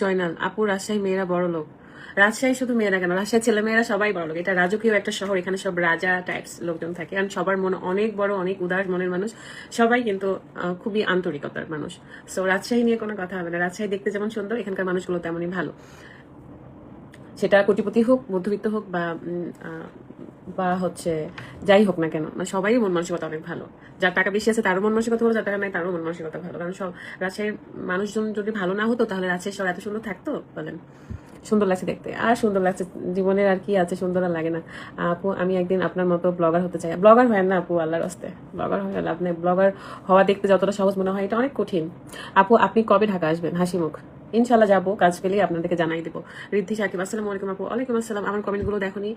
জয়নাল আপু, রাজশাহী মেয়েরা বড় লোক। রাজশাহী শুধু মেয়েরা কেন, রাজশাহী ছেলে মেয়েরা সবাই বড় লোক। এটা রাজকীয় একটা শহর, এখানে সব রাজা টাইপস লোকজন থাকে, কারণ সবার মন অনেক বড়, অনেক উদার মনের মানুষ সবাই, কিন্তু খুবই আন্তরিকতার মানুষ। সো রাজশাহী নিয়ে কোনো কথা হবে না। রাজশাহী দেখতে যেমন সুন্দর, এখানকার মানুষগুলো তেমনই ভালো। সেটা কোটিপতি হোক, মধ্যবিত্ত হোক, বা হচ্ছে যাই হোক না কেন, মানে সবাই মন মানসিকতা অনেক ভালো। যার টাকা বেশি আছে তারও মন মানসিকতা ভালো, যার টাকা নাই তারও মন মানসিকতা ভালো। কারণ সব রাজশাহীর মানুষজন যদি ভালো না হতো তাহলে রাজশাহী শহর এত সুন্দর থাকতো বলেন? সুন্দর লাগছে দেখতে, আর সুন্দর লাগছে জীবনের, আর কি আছে সুন্দর আর লাগে না। আপু, আমি একদিন আপনার মতো ব্লগার হতে চাই। ব্লগার হয় না আপু, আল্লাহর রাস্তে ব্লগার হয়ে লাভ নেই। ব্লগার হওয়া দেখতে যতটা সহজ মনে হয়, এটা অনেক কঠিন। আপু, আপনি কবে ঢাকা আসবেন? হাসি মুখ। ইনশাল্লাহ যাবো, কাজ পেলেই আপনাদেরকে জানাই দেবো। রিদ্ধি সাকিব, আসসালামু আলাইকুম আপু। ওয়ালাইকুম আসসালাম। আমার কমেন্টগুলো দেখোনি?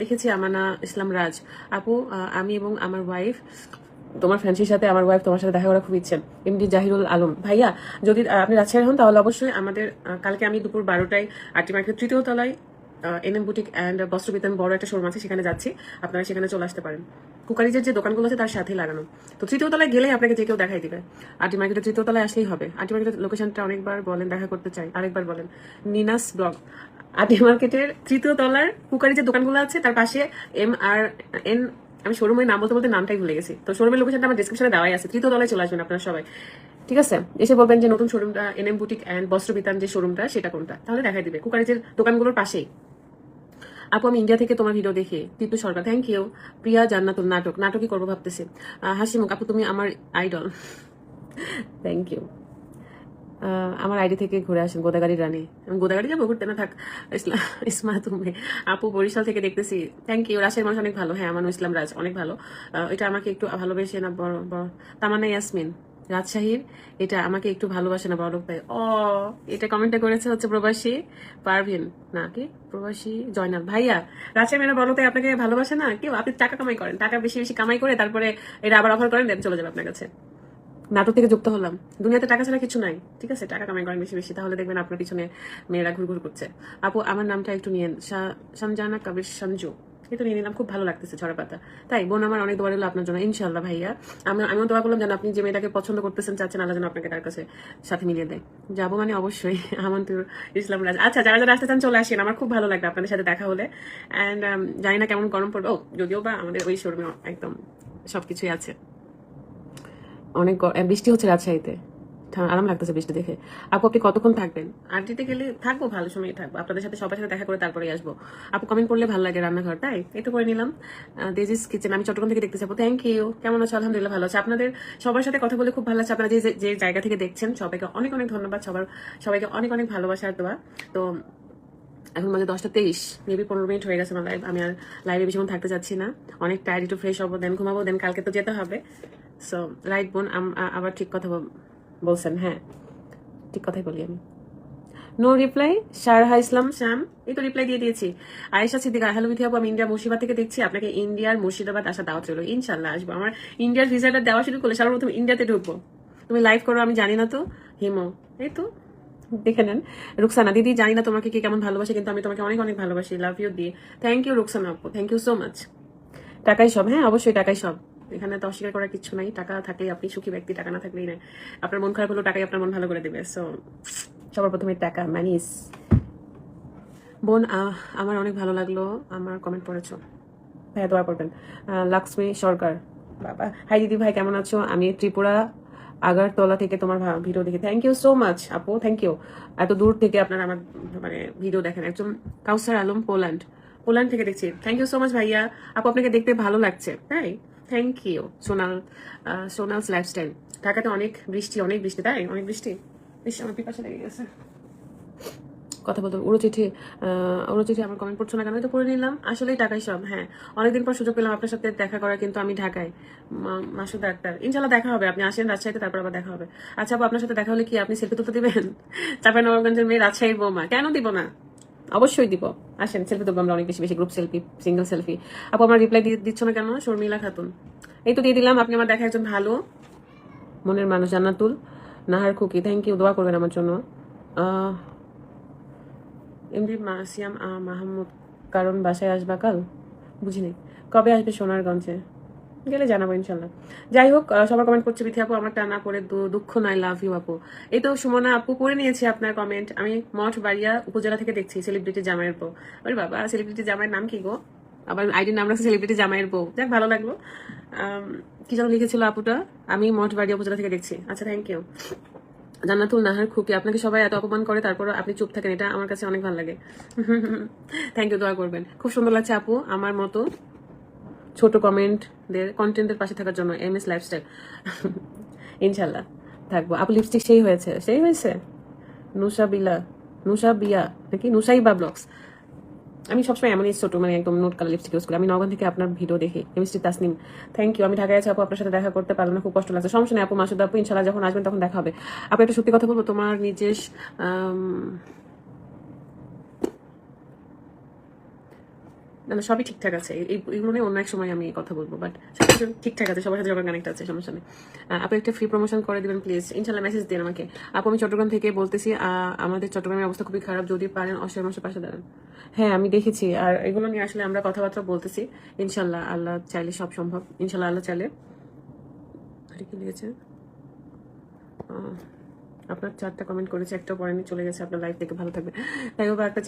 দেখেছি। আমানা ইসলাম রাজ আপু, আমি এবং আমার ওয়াইফ, তোমার ফ্যান্সির সাথে আমার ওয়াইফ তোমার সাথে দেখা করার খুব ইচ্ছে। এমডি জাহিরুল আলম ভাইয়া, যদি আপনি রাজশাহী হন তাহলে অবশ্যই আমাদের কালকে আমি দুপুর 12টায় আরটি মার্কেট 3য় তলায় এনএম বুটিক অ্যান্ড বস্ত্রবিতান বড় একটা শোরুম আছে, সেখানে যাচ্ছি। আপনারা সেখানে চলে আসতে পারেন। কুকারিজের যে দোকানগুলো আছে তার সাথেই লাগানো। তো 3য় তলায় গেলেই আপনাকে যে কেউ দেখাই দিবে। আরটি মার্কেটের 3য় তলায় আসলেই হবে। আরটি মার্কেটের লোকেশনটা অনেকবার বলেন, দেখা করতে চাই, আরেকবার বলেন। নিনাস ব্লগ। আরটি মার্কেটের 3য় তলার কুকারিজের দোকানগুলো আছে, তার পাশে MRN, আমি শোরুমের নাম বলতে বলতে নামটাই ভুলে গেছি। তো শোরুমের লোকেশনটা আমার ডিসক্রিপশনে দেওয়াই আছে। 3য় তলায় চলে আসবেন আপনারা সবাই, ঠিক আছে? এসে বলবেন যে নতুন শোরুমটা এনএম বুটিক অ্যান্ড বস্ত্রবিতান যে শোরুমটা সেটা কোনটা, তাহলে দেখাই দিবে। কুকারিজের দোকানগুলোর পাশেই। আপু, আমি ইন্ডিয়া থেকে তোমার ভিডিও দেখি। Tipu Sarkar, thank you. প্রিয়া জান্নাতুল, নাটকই করবো ভাবতেছি। হাসি মুখ আপু, তুমি আমার আইডল। Thank you. আমার আইডি থেকে ঘুরে আসেন গোদাগাড়ি রানী। আমি গোদাগাড়ি যাবো ঘুরতে, না থাক। ইসমা তুমি আপু, বরিশাল থেকে দেখতেছি। Thank you. রাজশাহীর মানুষ অনেক ভালো। হ্যাঁ, আমার ইসলাম রাজ অনেক ভালো। এটা আমাকে একটু ভালোবেসে না তামান্না ইয়াসমিন রাজশাহীর, এটা আমাকে একটু ভালোবাসে না বড়লোক ভাই। এটা কমেন্টটা করেছে হচ্ছে প্রবাসী পারভিন, না কি প্রবাসী জয়নাল ভাইয়া। রাজশাহী মেয়েরা বড়লোক আপনাকে ভালোবাসে না কেউ? আপনি টাকা কামাই করেন, টাকা বেশি বেশি কামাই করে তারপরে এটা আবার অফার করেন, দেন চলে যাবে আপনার কাছে। নাটক থেকে যুক্ত হলাম। দুনিয়াতে টাকা ছাড়া কিছু নাই, ঠিক আছে? টাকা কামাই করেন বেশি বেশি, তাহলে দেখবেন আপনার পিছনে মেয়েরা ঘুরঘুর করছে। আপু, আমার নামটা একটু নিয়েন, সঞ্জানা কবির সঞ্জু। এই তো নিয়ে নিলাম, খুব ভালো লাগতেছে ঝরা পাতা। তাই বোন, আমার অনেক দোয়া রইল আপনার জন্য, ইনশাল্লাহ ভাইয়া। আমিও দোয়া করলাম যেন আপনি যে মেয়েটাকে পছন্দ করতেছেন চাচ্ছেন, আল্লাহ যেন আপনাকে তার কাছে সাথে মিলিয়ে দেয়। যাবো মানে অবশ্যই। আমান্তুর ইসলাম রাজ। আচ্ছা, যারা যারা আসতে চান চলে আসেন, আমার খুব ভালো লাগবে আপনাদের সাথে দেখা হলে। অ্যান্ড জানি না কেমন গরম পড়বে। যদিও বা আমাদের ওই শোরুমে একদম সবকিছুই আছে। অনেক বৃষ্টি হচ্ছে রাজশাহীতে, আরাম লাগতেছে বৃষ্টি দেখে। আপু, আপনি কতক্ষণ থাকবেন? আড্ডিতে গেলে থাকবো, ভালো সময় থাকবো, আপনাদের সাথে সবার সাথে দেখা করে তারপরে আসবো। আপু, কমেন্ট করলে ভালো লাগে রান্নাঘর, তাই একটু করে নিলাম। দেজিস কিচেন, আমি চট্টগ্রাম থেকে দেখতেছি আপু, থ্যাংক ইউ। কেমন আছো? আলহামদুলিল্লাহ ভালো আছে। আপনাদের সবার সাথে কথা বলে খুব ভালো লাগছে। আপনারা যে যে জায়গা থেকে দেখছেন সবাইকে অনেক অনেক ধন্যবাদ। সবাইকে অনেক অনেক ভালোবাসার দেওয়া। তো এখন মাঝে 10টা 23, মেবি 15 মিনিট হয়ে গেছে আমার লাইভ। আমি আর লাইভে বেশিক্ষণ থাকতে চাচ্ছি না, অনেক টায়ার্ড, একটু ফ্রেশ হবো, দেন ঘুমাবো, দেন কালকে তো যেতে হবে। সো রাইট বোন, আবার ঠিক কথা বলছেন। হ্যাঁ, ঠিক কথাই বলি আমি। No reply. শারহা ইসলাম শ্যাম, এই তো রিপ্লাই দিয়ে দিয়েছি। আয়েশা সিদ্দিকা, হ্যালো বিথি আপু, আমি ইন্ডিয়া মুর্শিদাবাদ থেকে দেখছি। আপনাকে ইন্ডিয়ার মুর্শিদাবাদ আসা দাওয়াত রইল। ইনশাল্লাহ আসবো। আমার ইন্ডিয়ার ভিসাটা দেওয়া শুরু করলে সর্বপ্রথম ইন্ডিয়াতে ঢুকবো। তুমি লাইভ করো আমি জানি না তো। হিমো, এই তো দেখে নেন। রুকসানা দিদি, জানি না তোমাকে কি কেমন ভালোবাসে, কিন্তু আমি তোমাকে অনেক অনেক ভালোবাসি। লাভ ইউ দিয়ে। থ্যাংক ইউ রুকসানা আপু, থ্যাংক ইউ সো মাচ। টাকাই সব, হ্যাঁ অবশ্যই টাকাই সব। এখানে তো অস্বীকার করার কিছু নাই। টাকা থাকলেই আপনি সুখী ব্যক্তি, টাকা না থাকলেই নাই। আপনার মন খারাপ হলেও টাকাই আপনার মন ভালো করে দেবে। সো সবার প্রথমে টাকা ম্যানিস। বোন, আমার অনেক ভালো লাগলো আমার কমেন্ট পড়েছো। ভাইয়া দোয়া করবেন। লক্ষ্মী সরকার, বাবা হাই দিদি ভাই, কেমন আছো? আমি ত্রিপুরা আগারতলা থেকে তোমার ভিডিও দেখি। থ্যাংক ইউ সো মাচ আপু, থ্যাংক ইউ। এত দূর থেকে আপনারা আমার মানে ভিডিও দেখেন। একজন কাউসার আলম, পোল্যান্ড থেকে দেখছি। থ্যাংক ইউ সো মাচ ভাইয়া। আপু, আপনাকে দেখতে ভালো লাগছে, তাই থ্যাংক ইউ। সোনালস লাইফস্টাইল। ঢাকাতে অনেক বৃষ্টি, তাই অনেক বৃষ্টি। বেশ, আমার পিপাসা লেগে গেছে কথা বলতে। উড়োচিঠি আমার কমেন্ট পড়ছো না কেন? তো পড়ে নিলাম। আসলেই টাকাই সব। হ্যাঁ, অনেকদিন পর সুযোগ পেলাম আপনার সাথে দেখা করার, কিন্তু আমি ঢাকায়। মাসুদ আক্তার, ইনশাল্লাহ দেখা হবে। আপনি আসেন রাজশাহীতে, তারপর আবার দেখা হবে। আচ্ছা আপু, আপনার সাথে দেখা হলে কি আপনি সেলফি তুলতে দিবেন? চাঁপাইনবাবগঞ্জের মেয়ে, রাজশাহীর বৌমা, কেন দিব না? অবশ্যই দিব। আসেন, সেলফি তুলবো আমরা, অনেক বেশি বেশি, গ্রুপ সেলফি, সিঙ্গেল সেলফি। আপু, আমার রিপ্লাই দিচ্ছ না কেন? শর্মিলা খাতুন, এই তো দিয়ে দিলাম। আপনি আমার দেখা একজন ভালো মনের মানুষ। জান্নাতুল নাহার খুকি, থ্যাংক ইউ, দোয়া করবেন আমার জন্য। এমডি মাসিয়াম মাহমুদ, কারণ বাসায় আসবা কাল? বুঝিনি। কবে আসবে সোনারগঞ্জে? গেলে জানাবো ইনশাল্লাহ। যাই হোক, সবার কমেন্ট করছে বিথি আপু আমারটা না করে দুঃখ নয়, লাভ ইউ আপু। এই তো সুমনা আপু পড়ে নিয়েছে আপনার কমেন্ট। আমি মঠবাড়িয়া উপজেলা থেকে দেখছি, সেলিব্রিটি জামাইয়ের বউ। ওরে বাবা, সেলিব্রিটি জামাইয়ের নাম কি গো? আবার আইডির নাম রাখছে সেলিব্রিটি জামাইয়ের বউ। যাক, ভালো লাগলো। কি যেন লিখেছিল আপুটা, আমি মঠবাড়িয়া উপজেলা থেকে দেখছি। আচ্ছা, থ্যাংক ইউ। জান্নাতুল নাহার খুকি, আপনাকে সবাই এত অপমান করে তারপর আপনি চুপ থাকেন, এটা আমার কাছে অনেক ভালো লাগে। থ্যাংক ইউ, দোয়া করবেন। খুব সুন্দর লাগছে আপু আমার মতো ছোট কন্টেন্টের পাশে থাকার জন্য। MS lifestyle. ইনশাল্লাহ থাকবো আপু। লিপস্টিক সেই হয়েছে। নুসা বিয়া নাকি নুসাইবা ব্লগস। আমি সবসময় এমনই ছোট, মানে একদম নোট কালার লিপস্টিক ইউজ করি। আমি নগন থেকে আপনার ভিডিও দেখি। Chemistry Tasnim, thank you. আমি ঢাকায় আছি আপু, আপনার সাথে দেখা করতে পারলাম না, খুব কষ্ট লাগছে। সমস্যা নেই আপু, মাসুদ আপু ইনশাল্লাহ যখন আসবেন তখন দেখা হবে। আপু একটা সত্যি কথা বলবো, তোমার নিজের না সবই ঠিকঠাক আছে। এই মনে অন্য এক সময় আমি কথা বলবো, বাট সবকিছু ঠিকঠাক আছে, সবার সাথে যখন কানেক্ট আছে, সমস্যা নেই। আপু একটা ফ্রি প্রমোশন করে দিবেন প্লিজ, ইনশাল্লাহ। মেসেজ দিন আমাকে আপু। আমি চট্টগ্রাম থেকে বলতেছি, আমাদের চট্টগ্রামের অবস্থা খুবই খারাপ, যদি পারেন অসহায় মানুষের পাশে দাঁড়ান। হ্যাঁ, আমি দেখেছি, আর এগুলো নিয়ে আসলে আমরা কথাবার্তা বলতেছি। ইনশাল্লাহ আল্লাহ চাইলে সব সম্ভব, ইনশাল্লাহ আল্লাহ চাইলে। কি লিখেছে আপনার 4টা কমেন্ট করেছে, একটাও পড়েনি, চলে গেছে আপনার লাইফ থেকে। ভালো থাকবে। তাই হোক, একটা